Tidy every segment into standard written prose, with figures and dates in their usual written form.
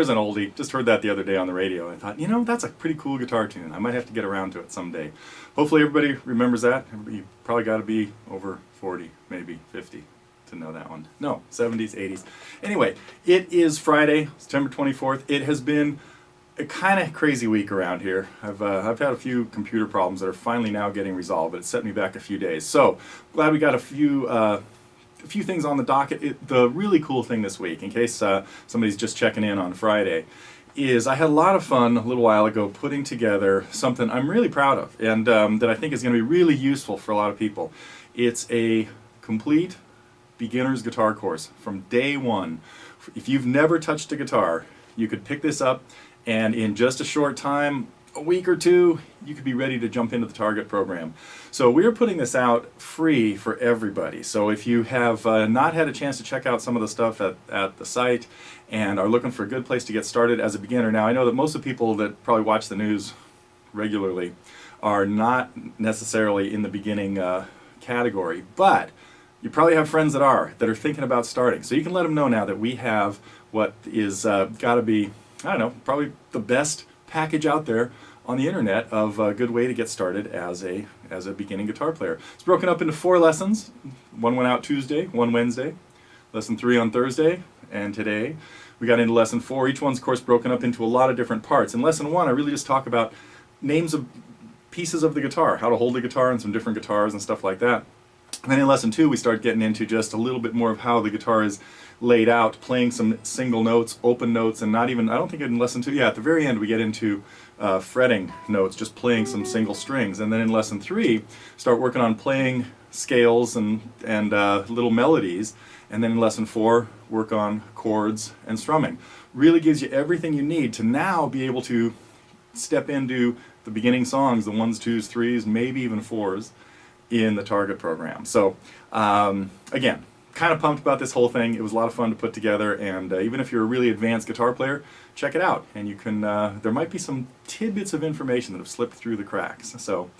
There's an oldie. Just heard that the other day on the radio. I thought, you know, that's a pretty cool guitar tune. I might have to get around to it someday. Hopefully everybody remembers that. You probably got to be over 40, maybe 50 to know that one. No, 70s, 80s. Anyway, it is Friday, September 24th. It has been a kind of crazy week around here. I've had a few computer problems that are finally now getting resolved, but it set me back a few days. So glad we got a few things on the docket. The really cool thing this week, in case somebody's just checking in on Friday, is I had a lot of fun a little while ago putting together something I'm really proud of, and that I think is going to be really useful for a lot of people. It's a complete beginner's guitar course from day one. If you've never touched a guitar, you could pick this up, and in just a short time, a week or two, you could be ready to jump into the Target program. So we're putting this out free for everybody. So if you have not had a chance to check out some of the stuff at the site and are looking for a good place to get started as a beginner, now I know that most of the people that probably watch the news regularly are not necessarily in the beginning category, but you probably have friends that are thinking about starting. So you can let them know now that we have what is got to be, I don't know, probably the best package out there on the internet of a good way to get started as a beginning guitar player. It's broken up into 4 lessons. One went out Tuesday, one Wednesday, lesson 3 on Thursday, and today we got into lesson 4. Each one's, of course, broken up into a lot of different parts. In lesson 1, I really just talk about names of pieces of the guitar, how to hold the guitar and some different guitars and stuff like that. And then in lesson 2, we start getting into just a little bit more of how the guitar is laid out, playing some single notes, open notes, and not even, I don't think in lesson 2, yeah, at the very end we get into fretting notes, just playing some single strings. And then in lesson 3, start working on playing scales and little melodies. And then in lesson 4, work on chords and strumming. Really gives you everything you need to now be able to step into the beginning songs, the 1s, 2s, 3s, maybe even 4s in the Target program. So again, kind of pumped about this whole thing. It was a lot of fun to put together, and even if you're a really advanced guitar player, check it out. And you can, there might be some tidbits of information that have slipped through the cracks. So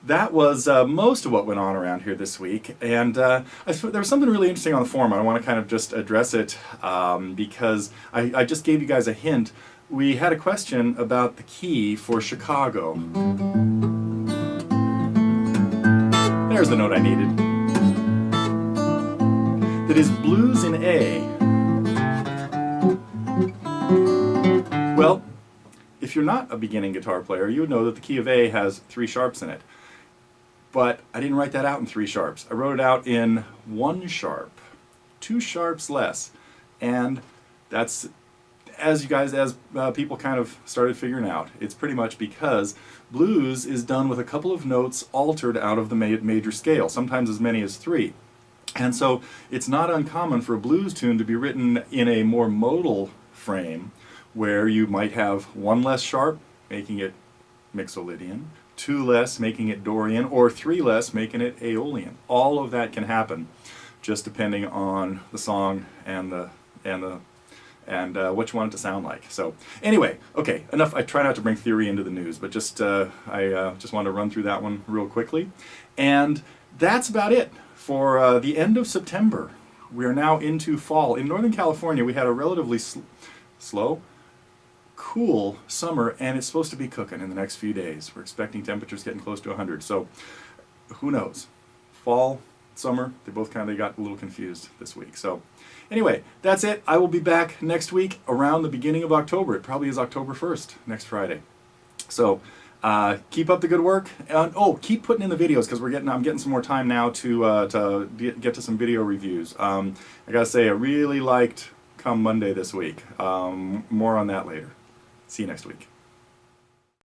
that was most of what went on around here this week. And there was something really interesting on the forum. I want to kind of just address it because I just gave you guys a hint. We had a question about the key for Chicago. There's the note I needed. That is blues in A. Well, if you're not a beginning guitar player, you would know that the key of A has 3 sharps in it. But I didn't write that out in 3 sharps. I wrote it out in 1 sharp, 2 sharps less. And that's, as people kind of started figuring out, it's pretty much because blues is done with a couple of notes altered out of the major scale, sometimes as many as 3. And so it's not uncommon for a blues tune to be written in a more modal frame, where you might have 1 less sharp, making it Mixolydian, 2 less, making it Dorian, or 3 less, making it Aeolian. All of that can happen, just depending on the song and what you want it to sound like. So anyway, okay, enough. I try not to bring theory into the news, but just I just wanted to run through that one real quickly, and that's about it for the end of September. We are now into fall. In Northern California, we had a relatively slow, cool summer, and it's supposed to be cooking in the next few days. We're expecting temperatures getting close to 100. So who knows? Fall, summer, they both kind of got a little confused this week. So anyway, that's it. I will be back next week around the beginning of October. It probably is October 1st, next Friday. So keep up the good work, and keep putting in the videos, because I'm getting some more time now to get to some video reviews. I gotta say, I really liked Come Monday this week. More on that later. See you next week.